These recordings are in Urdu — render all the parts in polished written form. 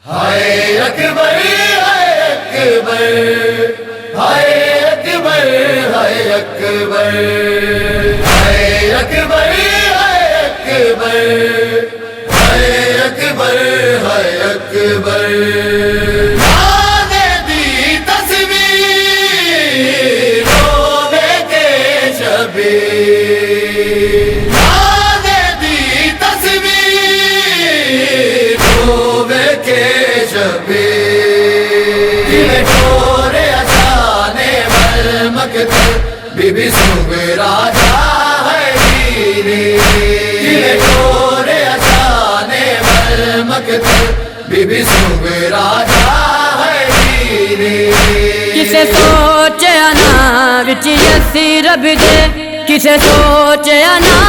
hi Akbar hi Akbar hi Akbar hi Akbar hi Akbar hi Akbar hi Akbar hi Akbar be be سوگ راجا ہے ویرے چورے اچانے بل مکتب بی بی سوگ راجا ہے ویرے کسے سوچے انا وچ یسی رب دے کسے سوچے انا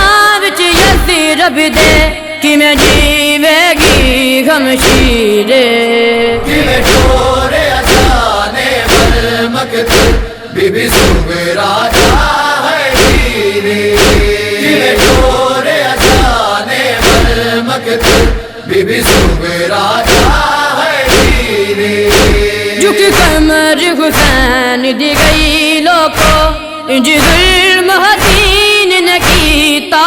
وچ یسی رب دے کہ میں جیوے گی غمشیرے ویرے چورے اچانے بل مکتب بی بی سوگ راجا ہے ویرے چورے اچانے بل مکتب بی بی سوگ راجا ہے ویرے جھک کمر حسین دی گئی لوکو انج ظلم حسین نے کیتا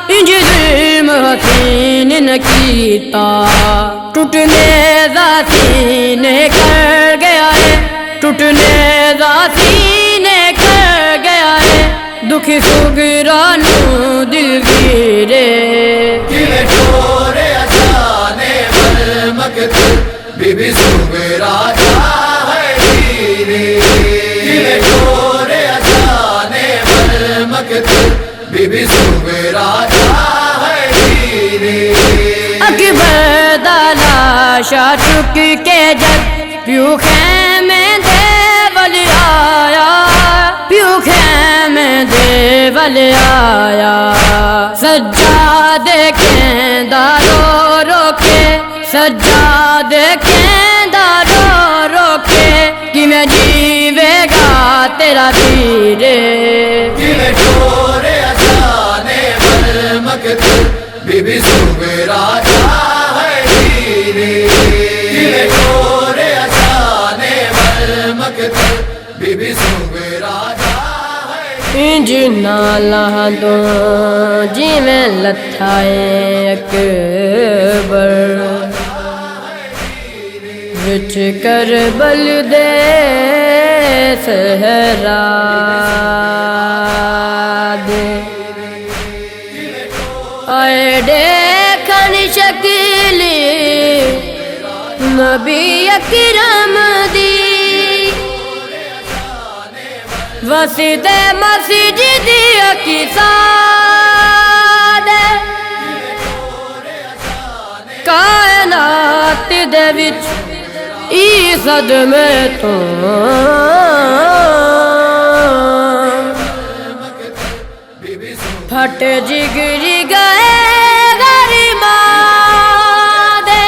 انج ظلم حسین نے کیتا ٹوٹنے دا سینے کر گیا ہے ٹوٹنے دا سینے کر گیا ہے دکھی سوگرانو دل گیرے ویرے چورے اچانے بل مکتب بی بی سوگ راجا ہے ویرے چورے اچانے بل مکتب بی بی سوگ راجا ہے ویرے اکبر دا لاشا چک کے جب پیو خیمے دے ول آیا پیو خیمے دے ول آیا سجادے کہندا رو رو کے سجادے کہندا رو رو کے کہ میں جیوے گا تیرا ویرے ویرے چورے اچانے بل مکتب بی بی سوگ راجا ہے ویرے چورے اچانے بل مکتب بی بی سوگ راجا ہے انج نالا تو جی میں لتھائے اکبر وچ کربل دے صحرا دے آئے دیکھن شکلی نبی اکرم دی وسیط مسجد اقصا دے کائنات دے وچ ای صدمے تو پھٹ جگری گئے غریماں دے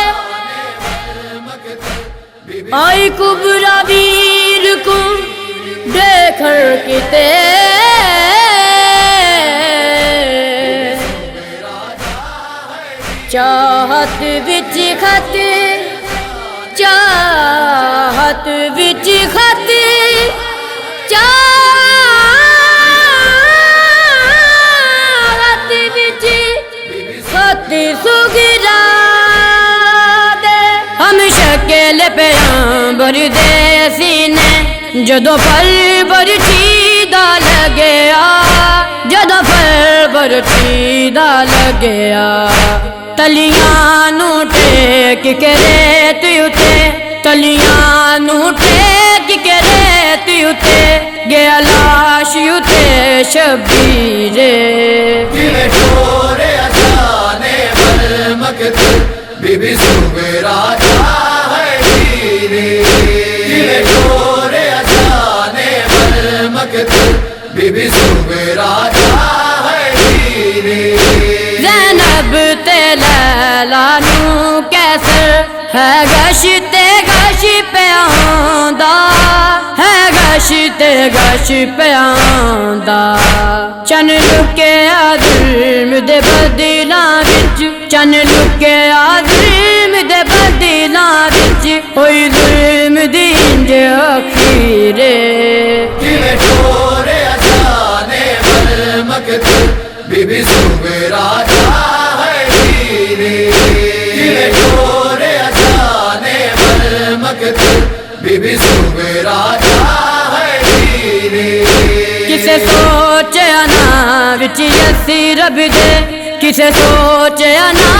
آئی کبرا ویر کو دیکھن کتے چاہت وچ خط چاہت وچ خط چاہت وچ خط سگرا دے ہم شکل پیغمبر دے سینے جدو پل پر چیدہ لگیا جدو پل پر چیدہ لگیا تلیاں نو ٹیک کے ریت اتے تلیاں نو ٹیک کے ریت اتے گیا لاش اتے شبیرے ویرے چورے اچانے بل مکتب بی بی سوگ راجا ہے ویرے چورے اچانے بل مکتب بی بی سوگ راجا ہے ویرے زینب تے لیلا نو کیسر ہے گشتے گش پہ آندا ہے گشتے گش پہ آندا چن لکے ظلم دے بدلاں وچ چن لکے ظلم دے بدلاں ہوئی ظلم دین دے اخیرے کیویں ٹورے اجانے بل مقتل بی بی سغرا دا ہے ویرے کیویں ٹورے اجانے بل مقتل بی بی سغرا دا ہے ویرے کسے سوچیا نا وچ یسی رب دے کسے سوچیا نا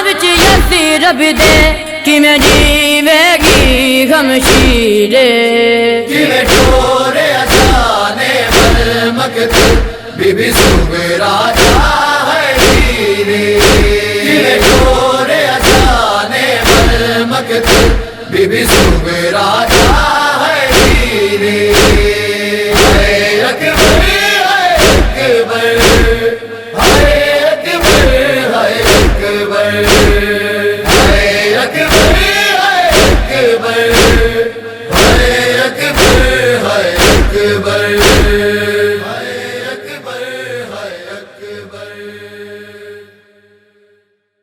وچ یسی رب دے کیویں جیوے گی غمشیرے کیویں ٹورے اجانے بل مقتل بی بی سغرا دا ہے ویرے کیویں ٹورے اجانے بل مقتل بی بی سغرا دا ہے ویرے ہے اکبر ہے اکبر ہے اکبر ہے اکبر ہے اکبر ہے اکبر ہے اکبر ہے اکبر